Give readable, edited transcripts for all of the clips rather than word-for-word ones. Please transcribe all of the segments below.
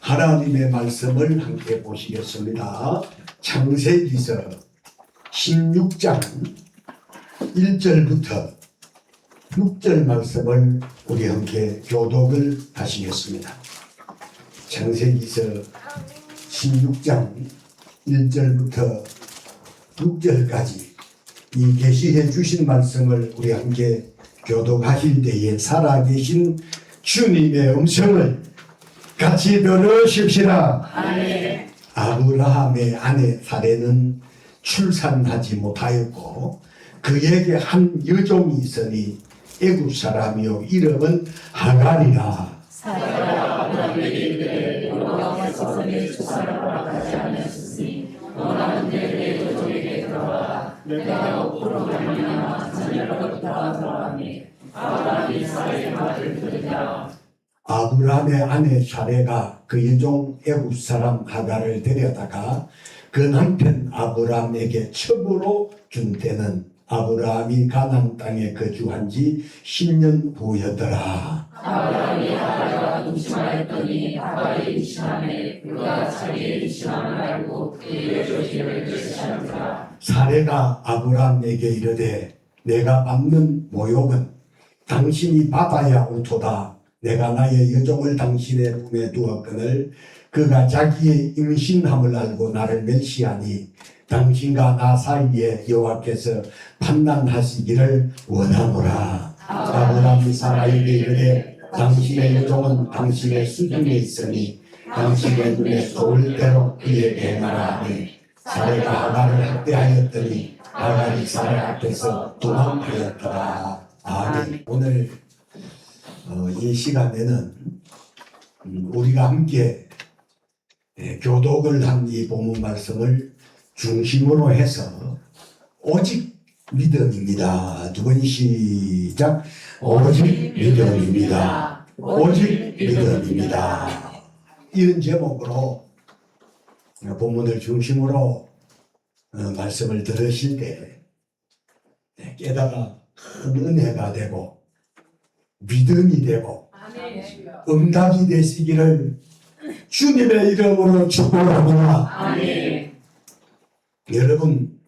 하나님의 말씀을 함께 보시겠습니다. 창세기서 16장 1절부터 6절 말씀을 우리 함께 교독을 하시겠습니다. 창세기서 16장 1절부터 6절까지 이 계시해 주신 말씀을 우리 함께 교독하실 때에 살아계신 주님의 음성을 같이 들으십시다. 아멘. 아브라함의 아내 사레는 출산하지 못하였고 그에게 한 여종이 있으니 애굽 사람이요 이름은 하갈이라. 사라가 아브라함에게 이르되 여호와의 지성에 출산하라 하지 않으셨으니 원하는데 내 여종에게 들어와 내가 업으로 말미암아 자녀를 얻다 하더라니 아브라함이 사라의 말을 들으니라. 아브라함의 아내 사레가 그 여종 애굽 사람 하갈을 데려다가 그 남편 아브라함에게 첩으로 준 때는 아브라함이 가나안 땅에 거주한 지 10년 후였더라. 아브라함이 하갈과 임신하였더니 하갈이 임신하매 그가 자기의 임신함을 알고 그의 조직을 결시하니라. 사레가 아브라함에게 이르되 내가 받는 모욕은 당신이 받아야 옳도다. 내가 나의 여종을 당신의 품에 두었거늘 그가 자기의 임신함을 알고 나를 멸시하니 당신과 나 사이에 여호와께서 판단하시기를 원하노라. 아브라함이 사라에게 이르되 당신의 여종은 당신의 수중에 있으니 당신의 눈에 좋을 대로 그에게 행하라 하니 사라가 하갈을 학대하였더니 하갈이 사라 앞에서 도망하였더라. 아멘. 오늘 이 시간에는 우리가 함께 교독을 한 이 본문 말씀을 중심으로 해서 오직 믿음입니다. 두 번 시작. 오직 믿음입니다. 오직 믿음입니다. 이런 제목으로 본문을 중심으로 말씀을 들으실 때 깨달아 큰 은혜가 되고 믿음이 되고 응답이 되시기를 주님의 이름으로 축복합니다. 아멘. 여러분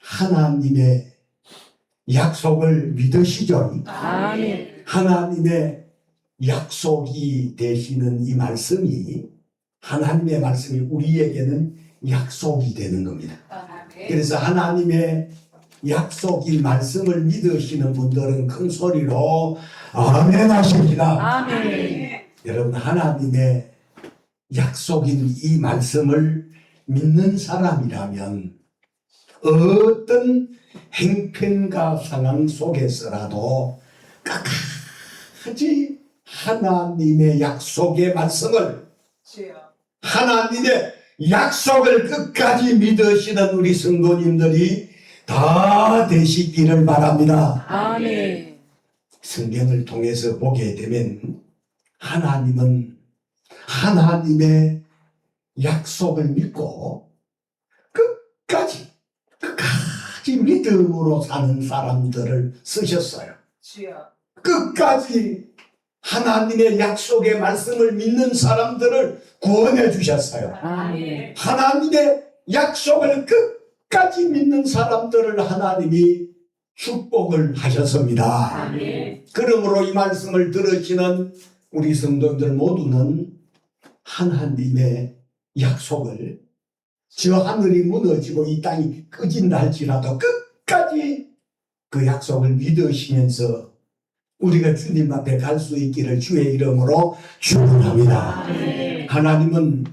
하나님의 약속을 믿으시죠? 아멘. 하나님의 약속이 되시는 이 말씀이 하나님의 말씀이 우리에게는 약속이 되는 겁니다. 그래서 하나님의 약속인 말씀을 믿으시는 분들은 큰 소리로 아멘 하십니다. 아멘. 여러분 하나님의 약속인 이 말씀을 믿는 사람이라면 어떤 행편과 상황 속에서라도 끝까지 하나님의 약속의 말씀을 하나님의 약속을 끝까지 믿으시는 우리 성도님들이 다 되시기를 바랍니다. 아멘. 성경을 통해서 보게 되면 하나님은 하나님의 약속을 믿고 끝까지 믿음으로 사는 사람들을 쓰셨어요. 끝까지 하나님의 약속의 말씀을 믿는 사람들을 구원해 주셨어요. 아멘. 하나님의 약속을 끝까지 믿는 사람들을 하나님이 축복을 하셨습니다. 아멘. 그러므로 이 말씀을 들으시는 우리 성도들 모두는 하나님의 약속을 저 하늘이 무너지고 이 땅이 꺼진다 할지라도 끝까지 그 약속을 믿으시면서 우리가 주님 앞에 갈 수 있기를 주의 이름으로 축원합니다. 아멘. 하나님은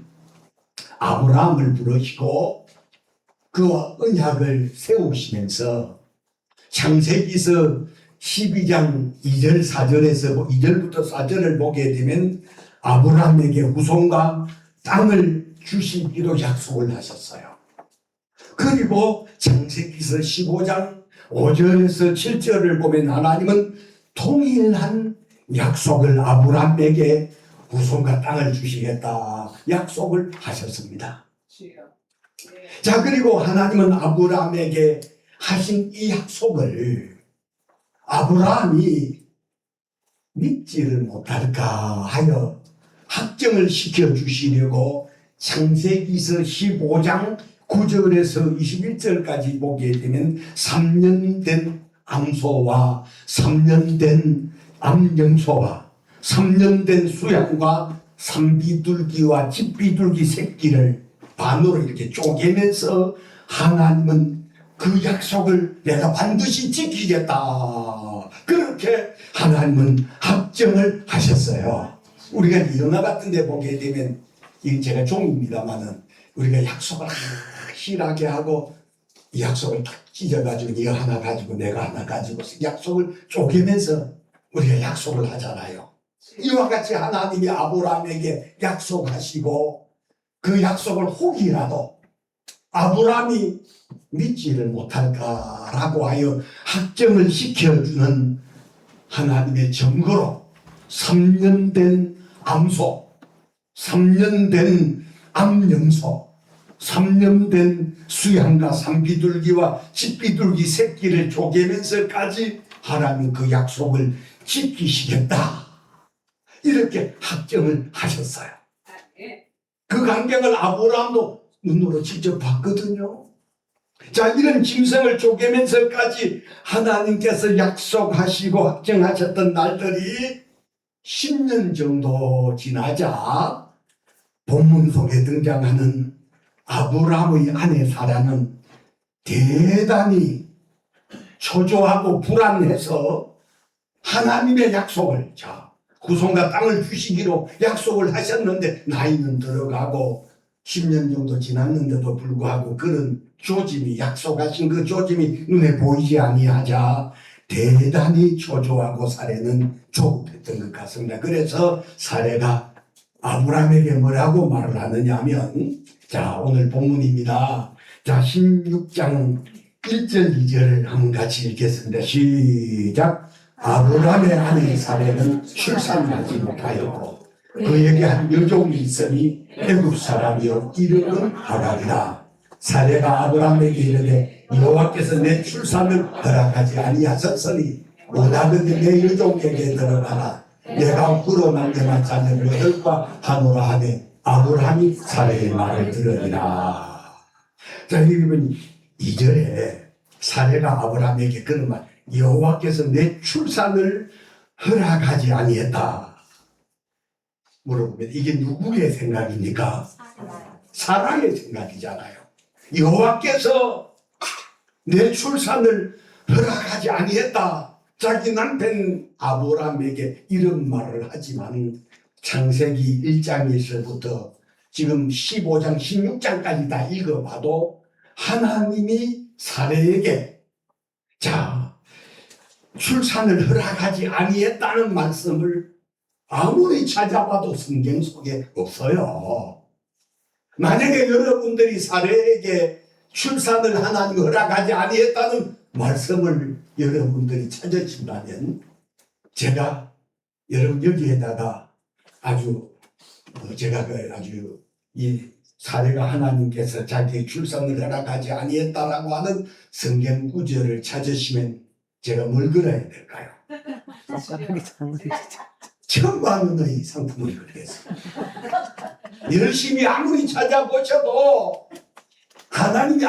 아브라함을 부르시고 그와 언약을 세우시면서 창세기서 12장 2절 4절에서 2절부터 4절을 보게 되면 아브라함에게 후손과 땅을 주시기로 약속을 하셨어요. 그리고 창세기서 15장 5절에서 7절을 보면 하나님은 통일한 약속을 아브라함에게 후손과 땅을 주시겠다 약속을 하셨습니다. 자, 그리고 하나님은 아브라함에게 하신 이 약속을 아브라함이 믿지를 못할까 하여 확정을 시켜주시려고 창세기서 15장 9절에서 21절까지 보게 되면 3년 된 암소와 3년 된 암영소와 3년 된 수양과 산비둘기와 집비둘기 새끼를 반으로 이렇게 쪼개면서 하나님은 그 약속을 내가 반드시 지키겠다. 그렇게 하나님은 확정을 하셨어요. 우리가 영화 같은 데 보게 되면 이건 제가 종입니다만은 우리가 약속을 확실하게 하고 이 약속을 딱 찢어가지고 네가 하나 가지고 내가 하나 가지고 약속을 쪼개면서 우리가 약속을 하잖아요. 이와 같이 하나님이 아브라함에게 약속하시고 그 약속을 혹이라도 아브라함이 믿지를 못할까라고 하여 확정을 시켜주는 하나님의 증거로 3년 된 암소, 3년 된 암영소, 3년 된 수양과 산비둘기와 집비둘기 새끼를 쪼개면서까지 하나님 그 약속을 지키시겠다. 이렇게 확정을 하셨어요. 그 광경을 아브라함도 눈으로 직접 봤거든요. 자, 이런 짐승을 쪼개면서까지 하나님께서 약속하시고 확정하셨던 날들이 10년 정도 지나자 본문 속에 등장하는 아브라함의 아내 사라는 대단히 초조하고 불안해서 하나님의 약속을, 후손과 땅을 주시기로 약속을 하셨는데 나이는 들어가고 10년 정도 지났는데도 불구하고 그런 조짐이, 약속하신 그 조짐이 눈에 보이지 아니하자 대단히 초조하고 사례는 조급했던 것 같습니다. 그래서 사례가 아브라함에게 뭐라고 말을 하느냐 하면, 오늘 본문입니다. 16장 1절 2절을 한번 같이 읽겠습니다. 시작. 아브라함의 아내 사례는 출산하지 못하였고 그에게 한 여종이 있으니 애굽 사람이요 이름은 하갈이라. 사례가 아브라함에게 이르되 여호와께서 내 출산을 허락하지 아니하셨으니 원하건대 내 여종에게 들어가라. 내가 불어난 데만 자녀를 얻을까 하노라 하매 아브라함이 사례의 말을 들으리라. 여러분 2절에 사례가 아브라함에게 그런 말, 여호와께서 내 출산을 허락하지 아니했다 물어보면 이게 누구의 생각입니까? 사라의 생각이잖아요. 여호와께서 내 출산을 허락하지 아니했다. 자기 남편 아브라함에게 이런 말을 하지만 창세기 1장에서부터 지금 15장 16장까지 다 읽어봐도 하나님이 사례에게 출산을 허락하지 아니했다는 말씀을 아무리 찾아봐도 성경 속에 없어요. 만약에 여러분들이 사례에게 출산을 하나님 허락하지 아니했다는 말씀을 여러분들이 찾으신다면 제가 여러분 여기에다가 제가 아주 이 사례가 하나님께서 자기의 출산을 허락하지 아니했다라고 하는 성경 구절을 찾으시면 제가 뭘 걸어야 될까요? 천만 원의 상품을 걸겠습니다. 열심히 아무리 찾아보셔도 하나님이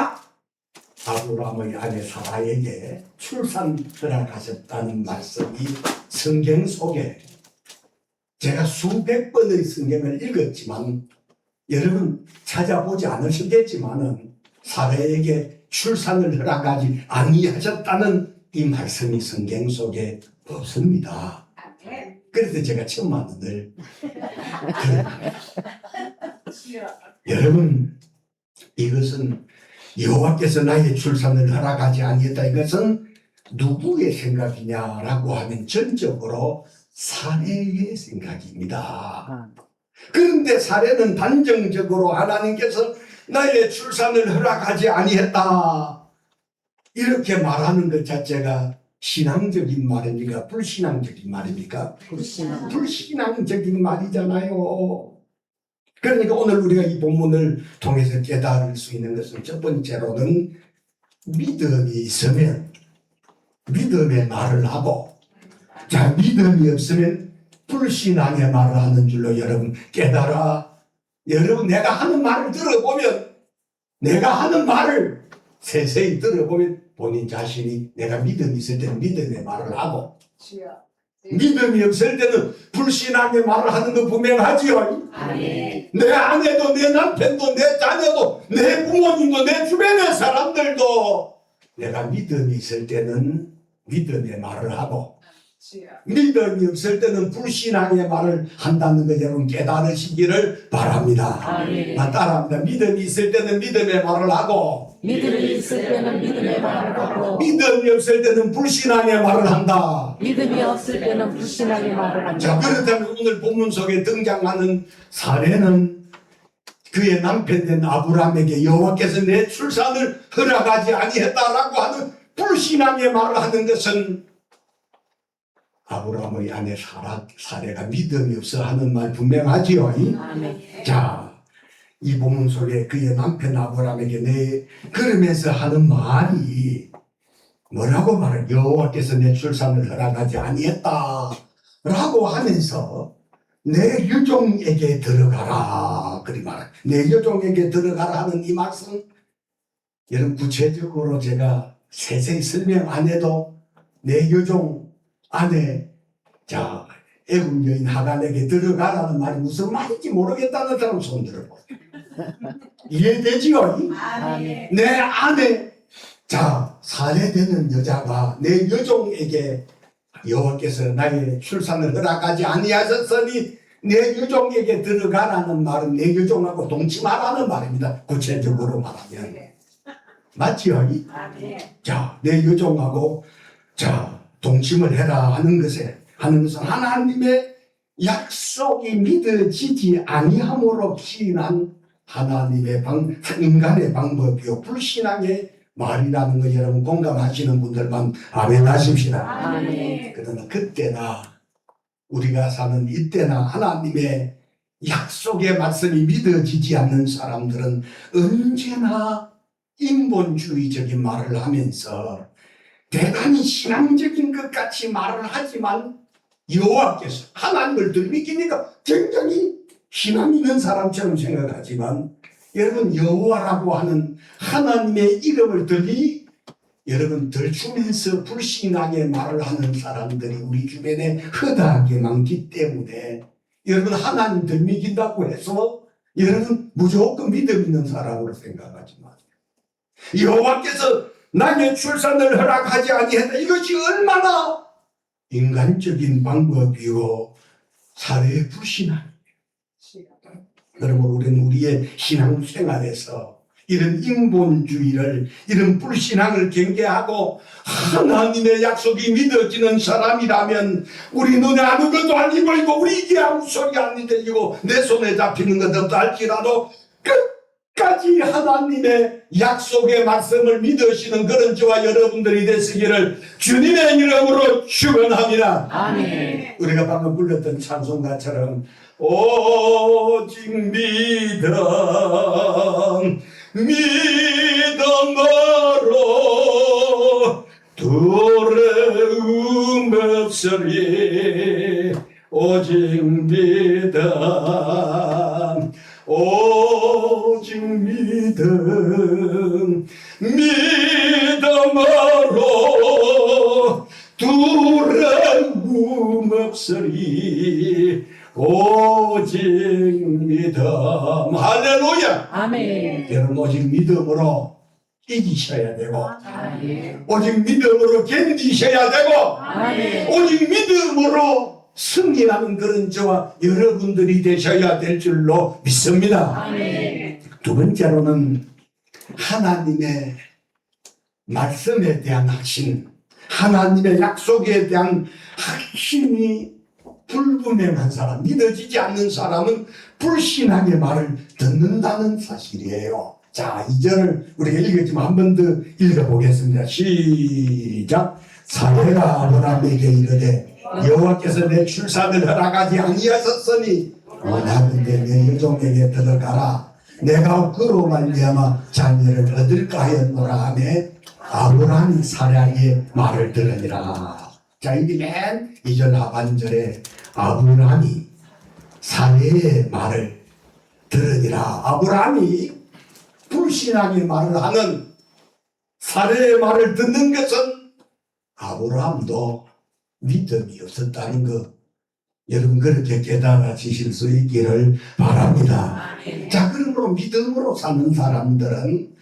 아브라함의 아내 사라에게 출산 허락하셨다는 말씀이 성경 속에 제가 수백 번의 성경을 읽었지만 여러분 찾아보지 않으시겠지만은 사라에게 출산을 허락하지 아니하셨다는 이 말씀이 성경 속에 없습니다. 그래서 제가 천만 원을 여러분 이것은 여호와께서 나의 출산을 허락하지 아니했다. 이것은 누구의 생각이냐라고 하면 전적으로 사례의 생각입니다. 그런데 사례는 단정적으로 하나님께서 나의 출산을 허락하지 아니했다 이렇게 말하는 것 자체가 신앙적인 말입니까? 불신앙적인 말입니까? 불신앙적인 말이잖아요. 그러니까 오늘 우리가 이 본문을 통해서 깨달을 수 있는 것은 첫 번째로는 믿음이 있으면 믿음의 말을 하고, 믿음이 없으면 불신앙의 말을 하는 줄로 여러분 깨달아. 여러분 내가 하는 말을 들어보면, 내가 하는 말을 세세히 들어보면 본인 자신이 내가 믿음이 있을 때는 믿음의 말을 하고 믿음이 없을 때는 불신앙의 말을 하는 거 분명하지요. 내 아내도 내 남편도 내 자녀도 내 부모님도 내 주변의 사람들도 내가 믿음이 있을 때는 믿음의 말을 하고 믿음이 없을 때는 불신앙의 말을 한다는 것 여러분 깨달으시기를 바랍니다. 따라합니다. 믿음이 있을 때는 믿음의 말을 하고 믿음이 있을 때는 믿음의 말을 하고 믿음이 없을 때는 불신앙의 말을 한다. 믿음이 없을 때는 불신앙의 말을 한다. 그렇다면 오늘 본문 속에 등장하는 사례는 그의 남편 된 아브라함에게 여호와께서 내 출산을 허락하지 아니했다라고 하는 불신앙의 말을 하는 것은 아브라함의 아내 사례가 믿음이 없어 하는 말 분명하지요. 이 본문 속에 그의 남편 아브라함에게 그러면서 하는 말이 뭐라고 말해? 여호와께서 내 출산을 허락하지 아니했다 라고 하면서 내 여종에게 들어가라 그리 말해. 내 여종에게 들어가라 하는 이 말씀 여러분 구체적으로 제가 세세히 설명 안 해도 내 여종 안에 애굽 여인 하갈에게 들어가라는 말이 무슨 말인지 모르겠다는 사람 손 들어보세요. 이해되지요? 아멘. 내 아내, 자, 살해되는 여자가 내 여종에게 여호와께서 나의 출산을 허락하지 아니하셨으니 내 여종에게 들어가라는 말은 내 여종하고 동침하라는 말입니다. 구체적으로 말하면. 맞지요? 아멘. 자, 내 여종하고 자, 동침을 해라 하는 것은 하나님의 약속이 믿어지지 아니함으로 시인한 하나님의 인간의 방법이요 불신앙의 말이라는 거 여러분 공감하시는 분들만 아멘 하십시다. 아멘. 그러나 그때나 우리가 사는 이때나 하나님의 약속의 말씀이 믿어지지 않는 사람들은 언제나 인본주의적인 말을 하면서 대단히 신앙적인 것 같이 말을 하지만 여호와께서 하나님을 덜 믿기니까 굉장히 신앙 있는 사람처럼 생각하지만 여러분 여호와라고 하는 하나님의 이름을 여러분 덜추면서 불신앙의 말을 하는 사람들이 우리 주변에 허다하게 많기 때문에 여러분 하나님 덜 믿긴다고 해서 여러분 무조건 믿음 있는 사람으로 생각하지 마세요. 여호와께서 나의 출산을 허락하지 아니했다. 이것이 얼마나 인간적인 방법이요 사회의 불신앙이에요. 여러분 우리는 우리의 신앙생활에서 이런 인본주의를 이런 불신앙을 경계하고 하나님의 약속이 믿어지는 사람이라면 우리 눈에 아무것도 안 보이고 우리 이게 아무 소리 안 들리고 내 손에 잡히는 것 없다 할지라도 끝까지 하나님의 약속의 말씀을 믿으시는 그런 저와 여러분들이 되시기를 주님의 이름으로 축원합니다. 아멘. 우리가 방금 불렀던 찬송가처럼 오직 믿음으로 두려움 없으리 오직 믿음으로 두려움 없으리 오직 믿음. 할렐루야. 아멘. 여러분 오직 믿음으로 이기셔야 되고 아멘. 오직 믿음으로 견디셔야 되고 아멘. 오직 믿음으로 승리하는 그런 저와 여러분들이 되셔야 될 줄로 믿습니다. 아멘. 두 번째로는 하나님의 말씀에 대한 확신, 하나님의 약속에 대한 확신이 불분명한 사람, 믿어지지 않는 사람은 불신앙의 말을 듣는다는 사실이에요. 자, 2절을 우리가 읽었지만 한 번 더 읽어보겠습니다. 시작. 사례가 아브라함에게 이르되 여호와께서 내 출산을 허락하지 아니하셨으니 원하건대 내 여종에게 들어가라. 내가 그로 말미암아 자녀를 얻을까 하였노라 하매 아브라함이 사례의 말을 들으니라. 자, 여기 맨 2절 하반절에 아브라함이 사례의 말을 들으니라. 아브라함이 불신앙의 말을 하는 사례의 말을 듣는 것은 아브라함도 믿음이 없었다는 것, 여러분 그렇게 깨달아지실 수 있기를 바랍니다. 아멘. 자, 그러므로 믿음으로 사는 사람들은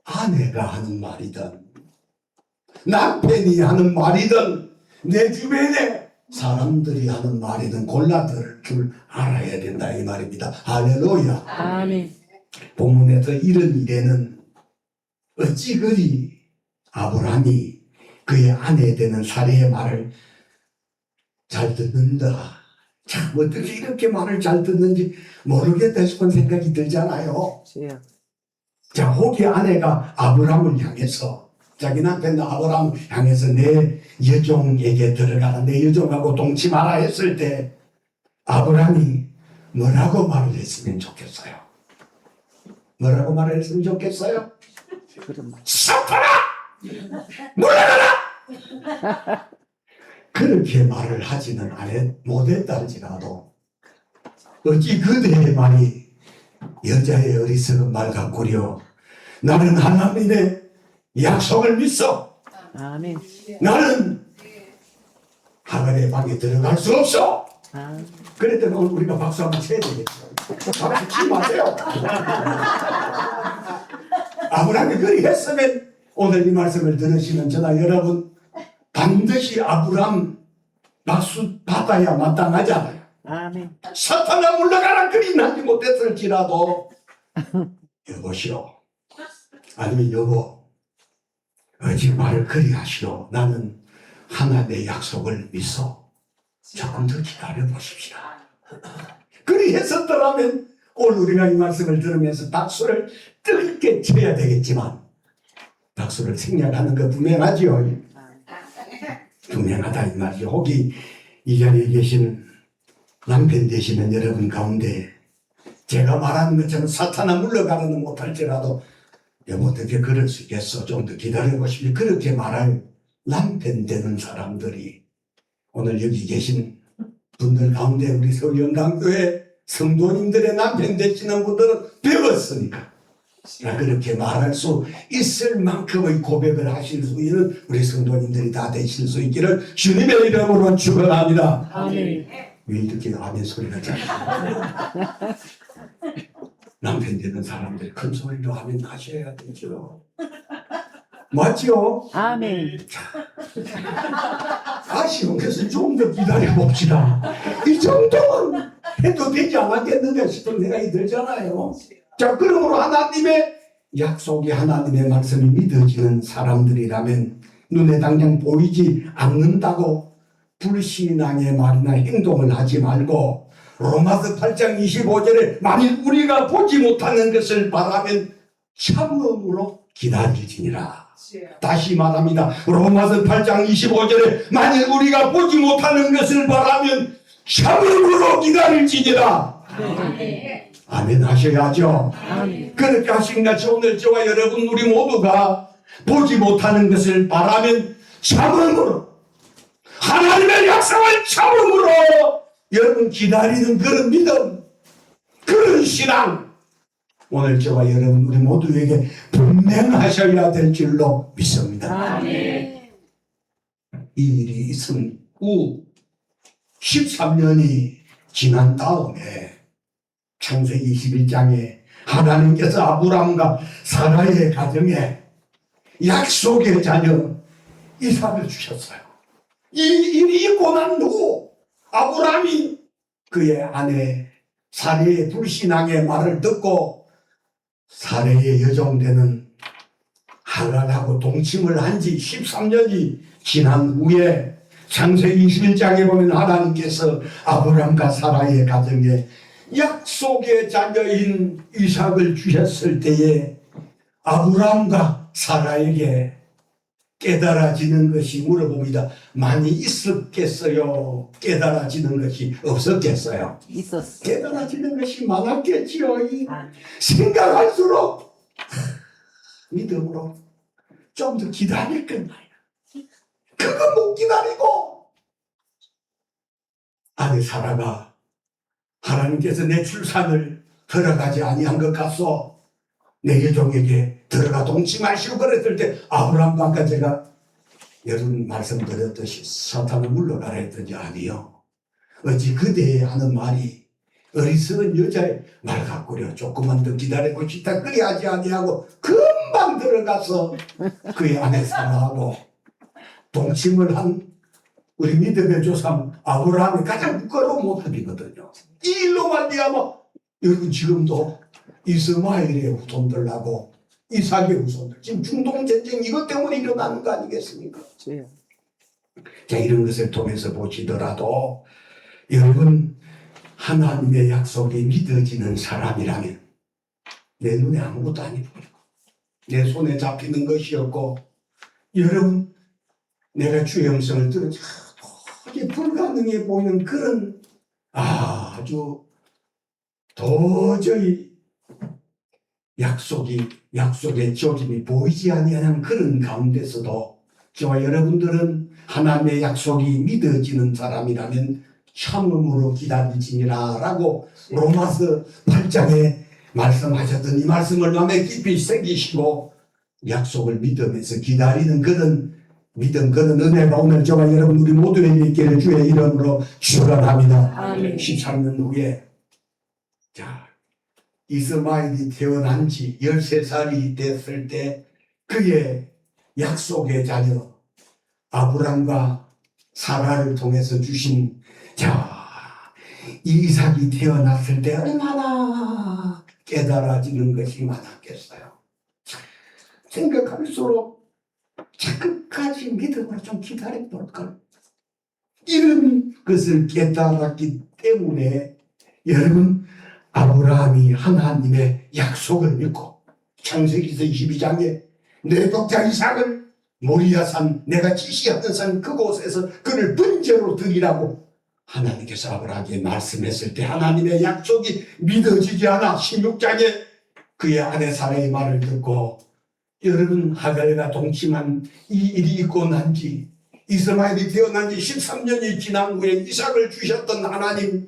아내가 하는 말이든 남편이 하는 말이든 내 주변에 사람들이 하는 말이든 골라 들을 줄 알아야 된다 이 말입니다. 할렐루야. 아멘. 본문에서 이런 일에는 어찌 그리 아브라함이 그의 아내에 되는 사례의 말을 잘 듣는다. 참 어떻게 이렇게 말을 잘 듣는지 모르겠다 싶은 생각이 들잖아요. 자, 혹이 아내가 아브라함을 향해서 자기 남편 아브라함을 향해서 내 여종에게 들어가라, 내 여종하고 동침하라 했을 때 아브라함이 뭐라고 말을 했으면 좋겠어요? 뭐라고 말을 했으면 좋겠어요? 사탄아! 물러나라! 그렇게 말을 하지는 못했다 할지라도 어찌 그대의 말이 여자의 어리석은 말 같구려. 나는 하나님의 약속을 믿어. 아멘. 나는 하갈의 방에 들어갈 수 없어. 그랬더니 오늘 우리가 박수 한번 쳐야 되겠죠. 박수 치지 마세요. 아브라함이 그리 했으면 오늘 이 말씀을 들으시는 저나 여러분 반드시 아브라함 박수 받아야 마땅하잖아요. 아멘. 사탄아 물러가라 그리 하지 못했을지라도 여보시오 아니면 여보 어찌 말을 그리 하시오 나는 하나님의 약속을 믿어 조금 더 기다려 보십시다. 그리 했었더라면 오늘 우리가 이 말씀을 들으면서 박수를 뜨겁게 쳐야 되겠지만 박수를 생략하는 거 분명하지요. 분명하다 이 말이죠. 혹이 이 자리에 계신 남편 되시는 여러분 가운데 제가 말하는 것처럼 사탄아 물러가는 못할지라도 여보 어떻게 그럴 수 있겠어 좀 더 기다려보십시오. 그렇게 말할 남편 되는 사람들이 오늘 여기 계신 분들 가운데 우리 서울영광교회 성도님들의 남편 되시는 분들은 배웠으니까 그렇게 말할 수 있을 만큼의 고백을 하실 수 있는 우리 성도님들이 다 되실 수 있기를 주님의 이름으로 축원합니다. 아멘. 왜 이렇게 아멘 소리가 잘 남편 되는 사람들 큰 소리로 아멘 하셔야 되죠. 맞죠? 아멘. 아쉬운 것은 좀 더 기다려 봅시다. 이 정도는 해도 되지 않았겠는가 싶은 생각이 들잖아요. 자, 그러므로 하나님의 약속이 하나님의 말씀이 믿어지는 사람들이라면 눈에 당장 보이지 않는다고 불신앙의 말이나 행동을 하지 말고 로마서 8장 25절에 만일 우리가 보지 못하는 것을 바라면 참음으로 기다릴지니라. 다시 말합니다. 로마서 8장 25절에 만일 우리가 보지 못하는 것을 바라면 참음으로 기다릴지니라. 아멘 하셔야죠. 아멘. 그렇게 하신 같이 오늘 저와 여러분 우리 모두가 보지 못하는 것을 바라면 참음으로 하나님의 약속을 참음으로 여러분 기다리는 그런 믿음 그런 신앙 오늘 저와 여러분 우리 모두에게 분명하셔야 될 줄로 믿습니다. 아멘. 이 일이 있은 후 13년이 지난 다음에 창세기 21장에 하나님께서 아브라함과 사라의 가정에 약속의 자녀 이삭을 주셨어요. 이 일이 있고 난 후 아브라함이 그의 아내 사레의 불신앙의 말을 듣고 사레의 여종되는 하갈하고 동침을 한 지 13년이 지난 후에 창세기 21장에 보면 하나님께서 아브라함과 사라의 가정에 약속의 자녀인 이삭을 주셨을 때에 아브라함과 사라에게 깨달아지는 것이 물어봅니다. 많이 있었겠어요? 깨달아지는 것이 없었겠어요? 있었어. 깨달아지는 것이 많았겠지요. 생각할수록 믿음으로 좀 더 기다릴 건 말이야. 그거 못 기다리고 아내 사라가 하나님께서 내 출산을 허락하지 아니한 것 같소. 내 여종에게 들어가 동침하시고 그랬을 때 아브라함과 아까 제가 여러분 말씀드렸듯이 사탄은 물러가라 했더니 아니요. 어찌 그대에 하는 말이 어리석은 여자의 말 같구려. 조금만 더 기다리고 싶다. 그리 하지 아니하고 금방 들어가서 그의 아내 사라하고 동침을 한 우리 믿음의 조상 아브라함이 가장 부끄러운 모습이거든요. 이 일로 말미암아 여러분 지금도 이스마엘의 후손들하고 이삭의 후손들 지금 중동전쟁 이것 때문에 일어나는 거 아니겠습니까? 자, 이런 것을 통해서 보시더라도 여러분 하나님의 약속이 믿어지는 사람이라면 내 눈에 아무것도 안 보이고 내 손에 잡히는 것이었고 여러분 내가 주의 음성을 들은 도저히 불가능해 보이는 그런 아주 도저히 약속의 조짐이 보이지 아니하는 그런 가운데서도 저와 여러분들은 하나님의 약속이 믿어지는 사람이라면 참음으로 기다리지니라 라고 로마서 8장에 말씀하셨던 이 말씀을 마음에 깊이 새기시고 약속을 믿으면서 기다리는 그런 믿음 그런 은혜가 오늘 저와 여러분 우리 모두에게 있기를 주의 이름으로 축원합니다. 아멘. 13년 후에 자 이스마엘이 태어난 지 13살이 됐을 때 그의 약속의 자녀 아브람과 사라를 통해서 주신 이삭이 태어났을 때 얼마나 깨달아지는 것이 많았겠어요. 생각할수록 끝까지 믿음으로 좀 기다려볼걸. 이런 것을 깨달았기 때문에 여러분 아브라함이 하나님의 약속을 믿고 창세기서 22장에 내 독자 이삭을 모리아산 내가 지시하던 산 그곳에서 그를 번제로 드리라고 하나님께서 아브라함에게 말씀했을 때 하나님의 약속이 믿어지지 않아 16장에 그의 아내 사라의 말을 듣고 여러분 하갈과 동침한 이 일이 있고 난지 이스마엘이 태어난 지 13년이 지난 후에 이삭을 주셨던 하나님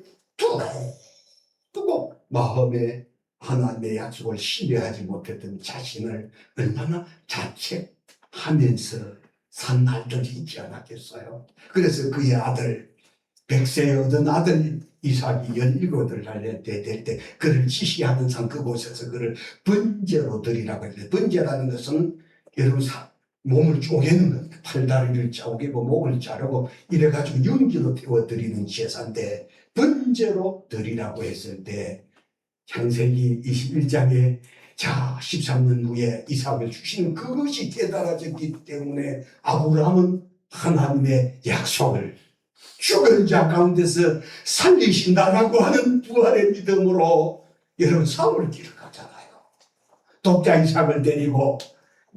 두고 마음에 하나님의 약속을 신뢰하지 못했던 자신을 얼마나 자책하면서 산 날들이 있지 않았겠어요. 그래서 그의 아들 100세에 얻은 아들 이삭이 17살 될 때 그를 지시하는 산 그곳에서 그를 번제로 드리라고 했는데 번제라는 것은 여러분 몸을 쪼개는 것, 팔다리를 쪼개고 목을 자르고 이래가지고 연기로 태워드리는 제사인데 번제로 드리라고 했을 때 창세기 21장에 13년 후에 이삭을 주시는 그것이 깨달아졌기 때문에 아브라함은 하나님의 약속을 죽은 자 가운데서 살리신다라고 하는 부활의 믿음으로 여러분 사울 길을 가잖아요. 독자 이삭을 데리고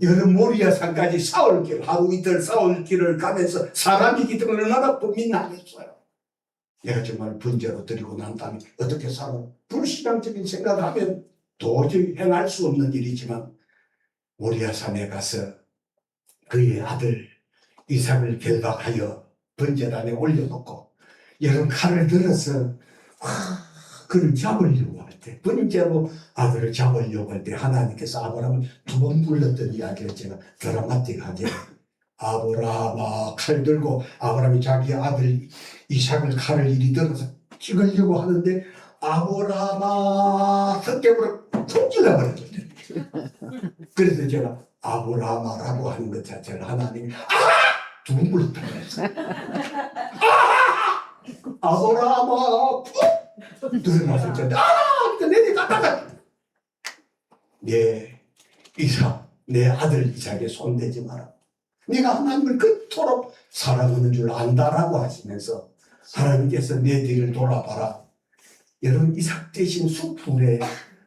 여러분 모리아 산까지 사울 길 하루 이틀 사울 길을 가면서 사람이기 때문에 얼마나 봄이 나겠어요. 내가 정말 번제로 드리고 난 다음에 어떻게 살아? 불신앙적인 생각하면 도저히 행할 수 없는 일이지만 모리아 산에 가서 그의 아들 이삭을 결박하여 번제단에 올려놓고 여러분 칼을 들어서 그를 잡으려고 할 때 번제로 아들을 잡으려고 할 때 하나님께서 아브라함을 2번 불렀던 이야기를 제가 드라마틱하게 아브라함아 칼 들고 아브라함이 자기 아들 이삭을 칼을 이리 들어서 찍으려고 하는데 아브라함아 성격으로 툭 찔러버렸거든요. 그래서 제가 아브라함아라고 하는 것 자체를 하나님이 2번 불렀다고 했어요. 아브라함아 푹 들어갔을 때 내려갔다가 내 이삭 내 아들 이삭에 손대지 마라. 네가 하나님을 그토록 사랑하는 줄 안다라고 하시면서 하나님께서 내 뒤를 돌아봐라. 여러분 이삭 대신 숯불에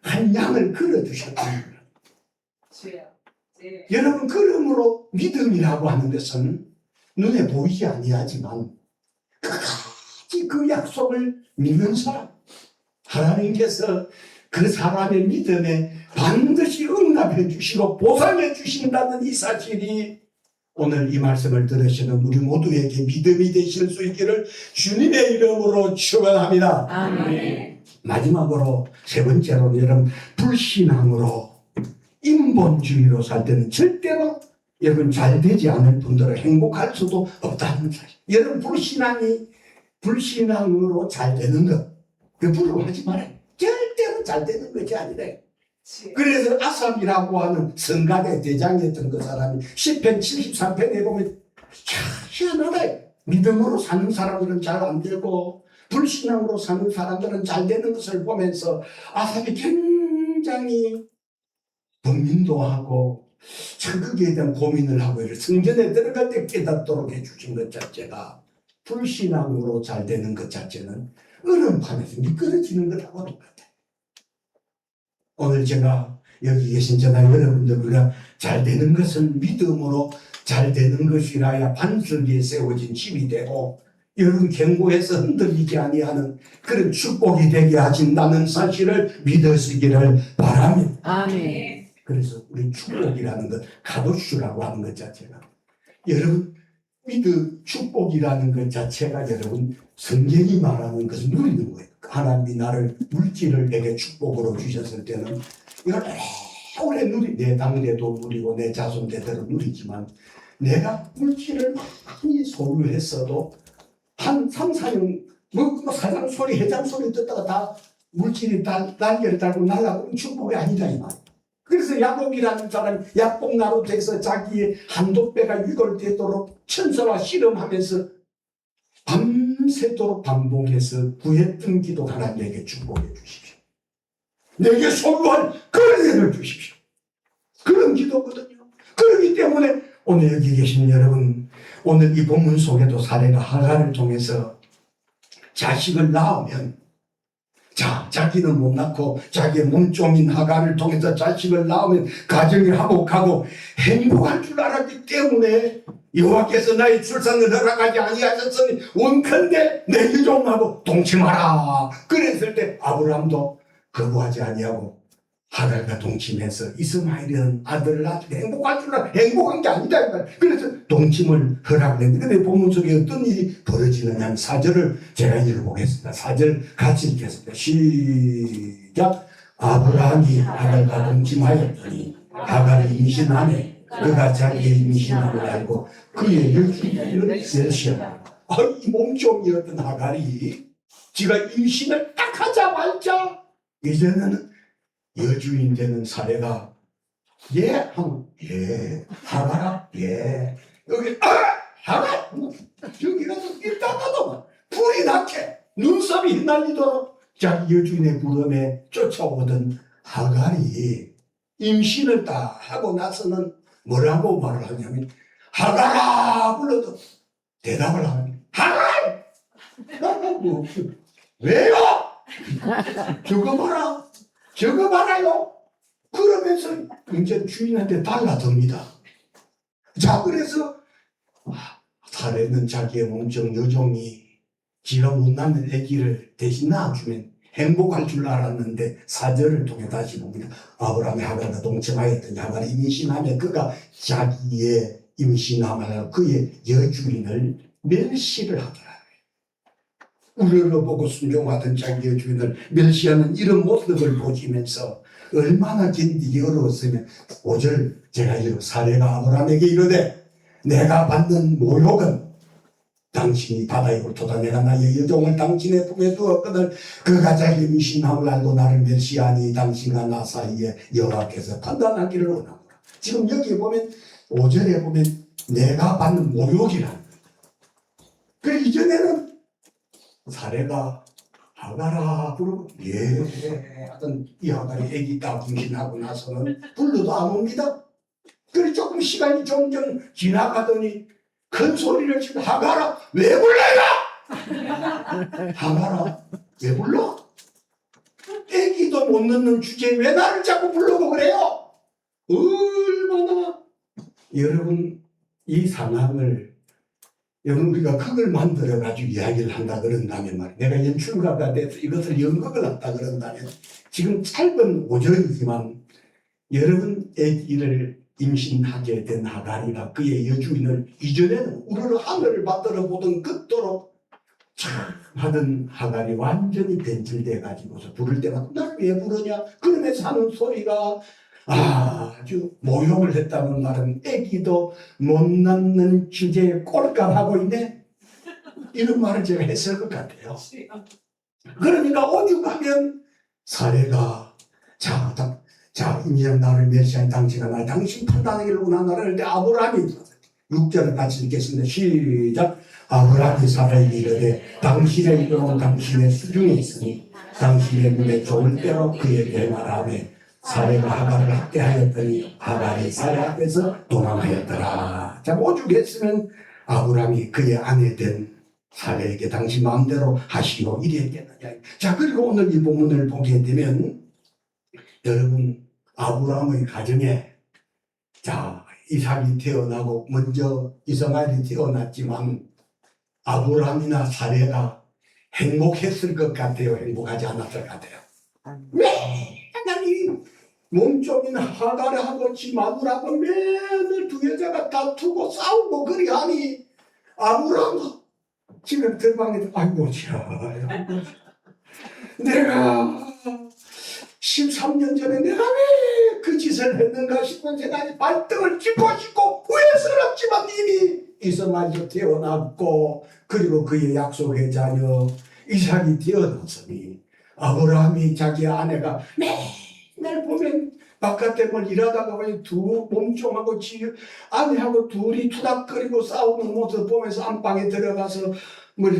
한 양을 걸어두셨다는 거예요. 여러분 그러므로 믿음이라고 하는 것은 눈에 보이지 아니하지만 끝까지 그 약속을 믿는 사람 하나님께서 그 사람의 믿음에 반드시 응답해 주시고 보상해 주신다는 이 사실이 오늘 이 말씀을 들으시는 우리 모두에게 믿음이 되실 수 있기를 주님의 이름으로 축원합니다. 아멘. 마지막으로 세 번째로 여러분 불신앙으로 인본주의로 살 때는 절대로 여러분 잘 되지 않을 뿐더러 행복할 수도 없다는 사실. 여러분 불신앙으로 잘 되는 것 그 부러워하지 말아요. 절대로 잘 되는 것이 아니래. 그래서 아삽이라고 하는 성가대 대장이었던 그 사람이 10편 73편에 보면 참 희한하다. 믿음으로 사는 사람들은 잘 안 되고 불신앙으로 사는 사람들은 잘 되는 것을 보면서 아삽이 굉장히 고민도 하고 천국에 대한 고민을 하고 성전에 들어갈 때 깨닫도록 해주신 것 자체가 불신앙으로 잘 되는 것 자체는 얼음판에서 미끄러지는 것하고는 같아요. 오늘 제가 여기 계신 저나 여러분들 우리가 잘 되는 것은 믿음으로 잘 되는 것이라야 반석 위에 세워진 집이 되고 여러분 견고해서 흔들리지 아니하는 그런 축복이 되게 하신다는 사실을 믿으시기를 바랍니다. 아멘. 그래서 우리 축복이라는 것, 카도슈라고 하는 것 자체가 여러분 축복이라는 것 자체가 여러분 성경이 말하는 것을 누리는 거예요. 하나님이 나를 물질을 내게 축복으로 주셨을 때는 이걸 오래 내 당대도 누리고 내 자손 대대로 누리지만 내가 물질을 많이 소유했어도 한 3, 4년 뭐 사장 소리 회장 소리 듣다가 다 물질이 날개를 달고 날아가면 축복이 아니다 이 말이야. 그래서 야곱이라는 사람이 야곱 나루터에서 자기의 한독배가 유골되도록 천사와 씨름하면서 밤새도록 반복해서 구했던 기도 하나님에게 축복해 주십시오. 내게 소유할 그런 애를 주십시오. 그런 기도거든요. 그렇기 때문에 오늘 여기 계신 여러분, 오늘 이 본문 속에도 사례가 하갈을 통해서 자식을 낳으면, 자, 자기는 못 낳고 자기의 몸종인 하갈을 통해서 자식을 낳으면 가정이 화목하고 행복할 줄 알았기 때문에 여호와께서 나의 출산을 허락하지 아니하셨으니 원컨대 내 유종하고 동침하라. 그랬을 때 아브라함도 거부하지 아니하고 하갈과 동침해서 이스마엘이라는 아들을 낳고 행복할 줄 알아. 행복한 게 아니다. 그래서 동침을 허락했는데, 근데 본문 속에 어떤 일이 벌어지느냐 하면 4절을 제가 읽어보겠습니다. 4절 같이 읽겠습니다. 시작. 아브라함이 하갈과 동침하였더니 하갈이 임신하매 그가 자기의 임신함을 알고 그의 여주인을 멸시하라. 이 몸종이었던 하갈이 지가 임신을 딱 하자마자 이제는 여주인 되는 사례가 하갈아 여기 하갈 저기 가서 일단 가도 불이 나게 눈썹이 휘날리도록 자기 여주인의 부름에 쫓아오던 하갈이 임신을 딱 하고 나서는 뭐라고 말을 하냐면 하갈아 불러도 대답을 하면 하갈 왜요? 저거 봐라요. 그러면서 이제 주인한테 달라듭니다. 자, 그래서 사례는 자기의 몸종 여종이 지가 못 낳는 아기를 대신 낳아주면 행복할 줄 알았는데 4절을 통해 다시 봅니다. 아브라함이 하갈과 동침하였더니 하갈이 임신하며 그가 자기의 임신함을 그의 여주인을 멸시를 하더라. 우러러보고 순종하던 자기 여주인을 멸시하는 이런 모습을 보시면서 얼마나 견디기 어려웠으면 5절 제가 읽은 사례가 아브라함에게 이르되 내가 받는 모욕은 당신이 바다에 훑어다 내가 나의 여종을 당신의 품에 두었거늘 그가 자기 임신함을 알고 나를 멸시하니 당신과 나 사이에 여호와께서 판단하기를 원하노라. 지금 여기 보면 5절에 보면 내가 받는 모욕이라는 거예요. 그 이전에는 사례가 하갈아 부르고 하던 이 하갈이 애기 딱 임신하고 나서는 불러도 안 옵니다. 그래 조금 시간이 점점 지나가더니 큰 소리를 치고 하갈아 왜 불러요? 하갈아 왜 불러? 애기도 못 낳는 주제에 왜 나를 자꾸 부르고 그래요? 얼마나 여러분 이 상황을 여러분 우리가 극을 만들어 가지고 이야기를 한다 그런다면 말이야. 내가 연출가가 돼서 이것을 연극을 한다 그런다면 지금 짧은 5절이지만 여러분 아기를 임신하게 된 하갈이가 그의 여주인을 이전에는 우르르 하늘을 받들어 보던 그토록 참 하던 하갈이 완전히 변질돼 가지고서 부를 때마다 날 왜 부르냐 그러면서 하는 소리가 아주 모욕을 했다는 말은 애기도 못 낳는 주제에 꼴값하고 있네 이런 말을 제가 했을 것 같아요. 그러니까 오죽하면 사례가 자 이제 나를 멸시한 당신아 나 당신 판단하기를 원하노라 하는데 아브라함이 6절을 같이 읽겠습니다. 시작. 아브라함이 사라에게 이르되 당신의 이름은 당신의 수중에 있으니 당신의 눈에 좋을 대로 그에게 말하되 사례가 하갈을 학대하였더니 하갈이 사례 앞에서 도망하였더라. 자, 오죽했으면 아브라함이 그의 아내 된 사례에게 당신 마음대로 하시고 이랬겠느냐. 자, 그리고 오늘 이 본문을 보게 되면 여러분 아브라함의 가정에 자 이삭이 태어나고 먼저 이스마엘이 태어났지만 아브라함이나 사례가 행복했을 것 같아요? 행복하지 않았을 것 같아요? 맨날 이 몸종인 하갈하고 지 마누라하고 맨날 두 여자가 다투고 싸우고 그리 하니 아브라함도 지금 들방에서 아이고 내가 13년 전에 내가 왜 그 짓을 일을 했는가 싶은 생각이 발등을 짚고 후회스럽지만 이미 이스마엘도 태어났고 그리고 그의 약속의 자녀 이삭이 태어났으니 아브라함이 자기 아내가 맨날 보면 바깥에 뭘 일하다가 보니 두 몸종하고 아내하고 둘이 투닥거리고 싸우는 모습 보면서 안방에 들어가서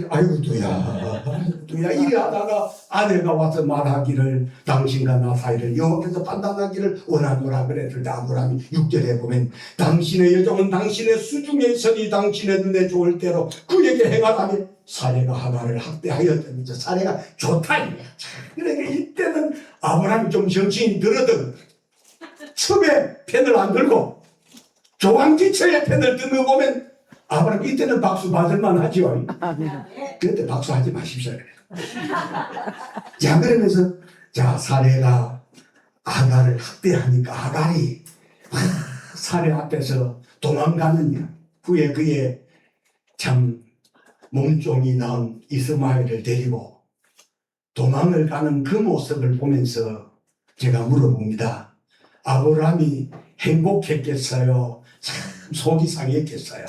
아이고 두야 이래 하다가 아내가 와서 말하기를 당신과 나 사이를 여호와께서 판단하기를 원하노라 그랬을 아브라함이 6절에 보면 당신의 여종은 당신의 수중에 있으니 당신의 눈에 좋을 대로 그에게 행하라며 사례가 하가를 학대하였더니 사례가 좋다 이거야. 그러니까 이때는 아브라함이 좀 정신이 들거든. 첩에 펜을 안 들고 조항지처에 펜을 든 거 보면 아브라함 이때는 박수 받을만 하죠. 그때 박수하지 마십시오. 자 그러면서 자 사례가 아가를 학대하니까 아갈이 사례 앞에서 도망가느냐 후에 그의 참 몸종이 나온 이스마엘을 데리고 도망을 가는 그 모습을 보면서 제가 물어봅니다. 아브라함이 행복했겠어요? 참 속이 상했겠어요?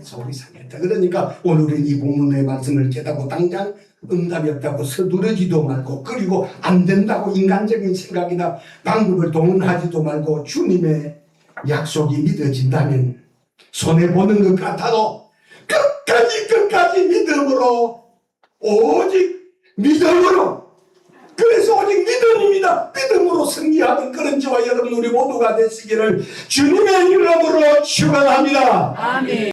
속이 상했다. 그러니까 오늘은 이 본문의 말씀을 깨닫고 당장 응답이 없다고 서두르지도 말고 그리고 안 된다고 인간적인 생각이나 방법을 동원하지도 말고 주님의 약속이 믿어진다면 손해보는 것 같아도 끝까지 믿음으로 오직 믿음으로 그래서 오직 믿음입니다. 믿음으로 승리하는 그런 저와 여러분 우리 모두가 되시기를 주님의 이름으로 축원합니다. 아멘.